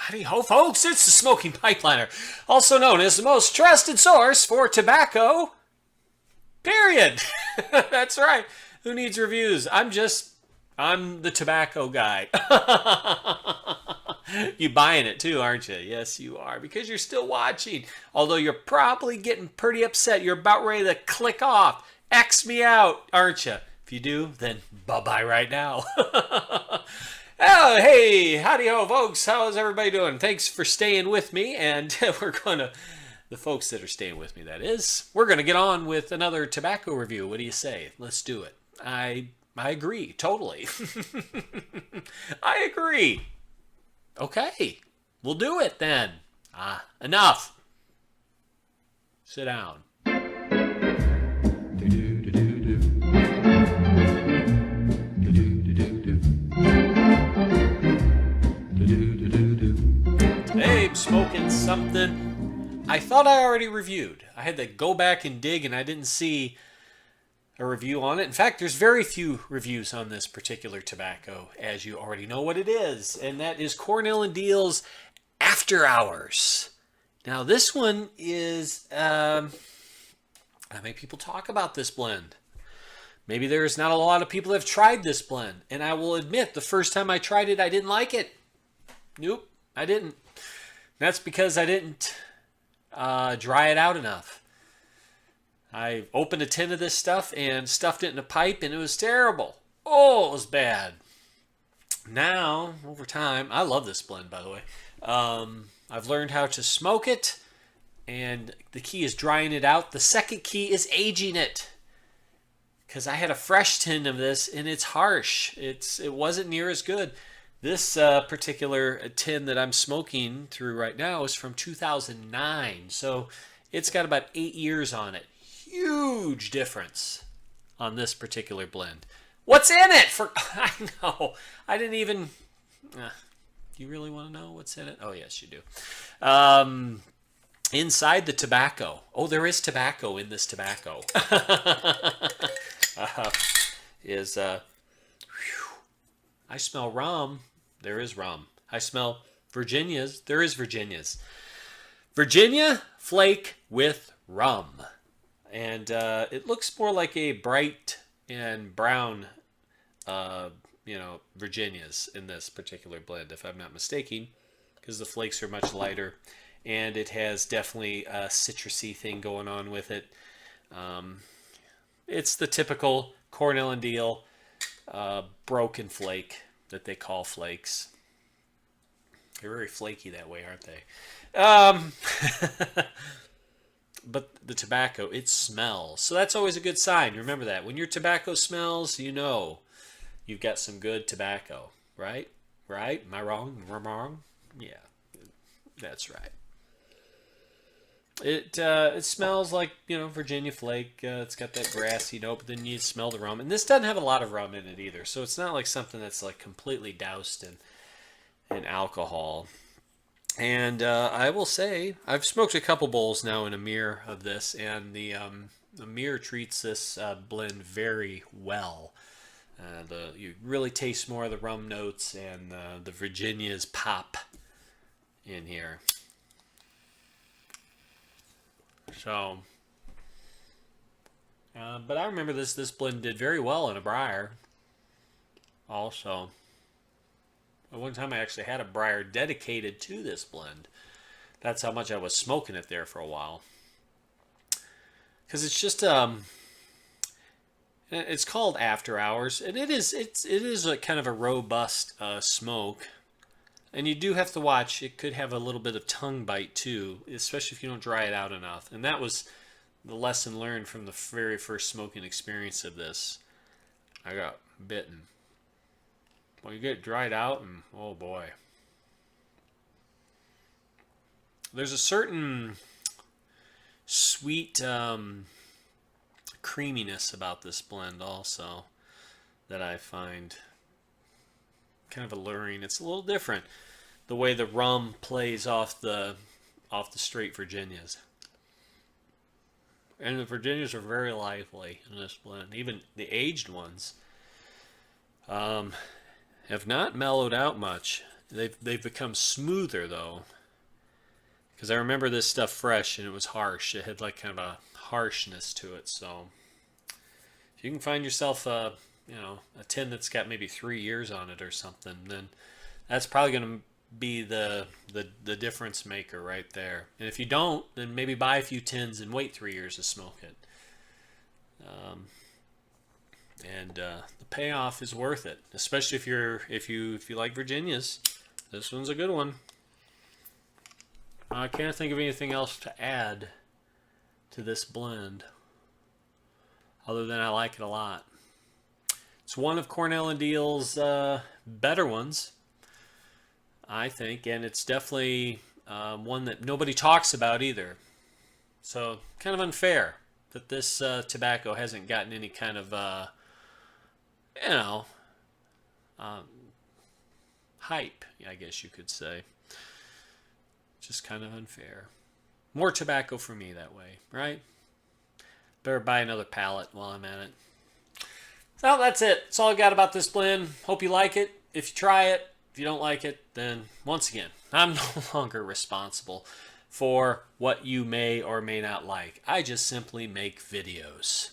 Howdy ho, folks. It's the Smoking Pipeliner, also known as the most trusted source for tobacco, period. That's right. Who needs reviews? I'm the tobacco guy. You buying it too, aren't you? Yes, you are, because you're still watching. Although you're probably getting pretty upset. You're about ready to click off. X me out, aren't you? If you do, then bye-bye right now. Oh, hey, howdy ho, folks. How's everybody doing? Thanks for staying with me, and the folks that are staying with me, that is, we're gonna get on with another tobacco review. What do you say? Let's do it. I agree, totally. I agree. Okay, we'll do it then. Enough. Sit down. Today I'm smoking something I thought I already reviewed. I had to go back and dig, and I didn't see a review on it. In fact, there's very few reviews on this particular tobacco, as you already know what it is, and that is Cornell and Diehl's Afterhours. Now, this one is, not many people talk about this blend. Maybe there's not a lot of people that have tried this blend, and I will admit, the first time I tried it, I didn't like it. Nope, I didn't. That's because I didn't dry it out enough. I opened a tin of this stuff and stuffed it in a pipe, and it was terrible. Oh, it was bad. Now, over time, I love this blend, by the way. I've learned how to smoke it, and the key is drying it out. The second key is aging it, because I had a fresh tin of this, and it's harsh. It wasn't near as good. This particular tin that I'm smoking through right now is from 2009, so it's got about 8 years on it. Huge difference on this particular blend. What's in it? I know. I didn't even... you really want to know what's in it? Oh, yes, you do. Inside the tobacco. Oh, there is tobacco in this tobacco. I smell rum. There is rum. I smell Virginias. There is Virginias. Virginia Flake with rum. And it looks more like a bright and brown, Virginias in this particular blend, if I'm not mistaken, because the flakes are much lighter, and it has definitely a citrusy thing going on with it. It's the typical Cornell and Diehl broken flake that they call flakes. They're very flaky that way, aren't they? But the tobacco, it smells. So that's always a good sign. Remember that. When your tobacco smells, you know you've got some good tobacco. Right? Right? Am I wrong? Am I wrong? Yeah. That's right. It smells like, Virginia Flake. It's got that grassy note, but then you smell the rum. And this doesn't have a lot of rum in it either. So it's not like something that's like completely doused in alcohol. And I will say, I've smoked a couple bowls now in a mirror of this, and the mirror treats this blend very well. You really taste more of the rum notes, and the Virginias pop in here. So, but I remember this blend did very well in a briar. Also. One time I actually had a briar dedicated to this blend. That's how much I was smoking it there for a while. Because it's just it's called After Hours, and it is a kind of a robust smoke. And you do have to watch. It could have a little bit of tongue bite too, especially if you don't dry it out enough. And that was the lesson learned from the very first smoking experience of this. I got bitten. Well, you get dried out, and oh boy. There's a certain sweet creaminess about this blend also that I find kind of alluring. It's a little different, the way the rum plays off the straight Virginias. And the Virginias are very lively in this blend. Even the aged ones have not mellowed out much They've become smoother though, because I remember this stuff fresh and it was harsh. It had like kind of a harshness to it. So if you can find yourself a tin that's got maybe 3 years on it or something, then that's probably going to be the difference maker right there. And if you don't, then maybe buy a few tins and wait 3 years to smoke it. The payoff is worth it, especially if you like Virginias. This one's a good one. I can't think of anything else to add to this blend other than I like it a lot. It's one of Cornell and Diehl's better ones, I think, and it's definitely one that nobody talks about either. So kind of unfair that this tobacco hasn't gotten any kind of hype, I guess you could say. Just kind of unfair. More tobacco for me that way, right? Better buy another pallet while I'm at it. So that's it. That's all I got about this blend. Hope you like it. If you try it, if you don't like it, then once again, I'm no longer responsible for what you may or may not like. I just simply make videos.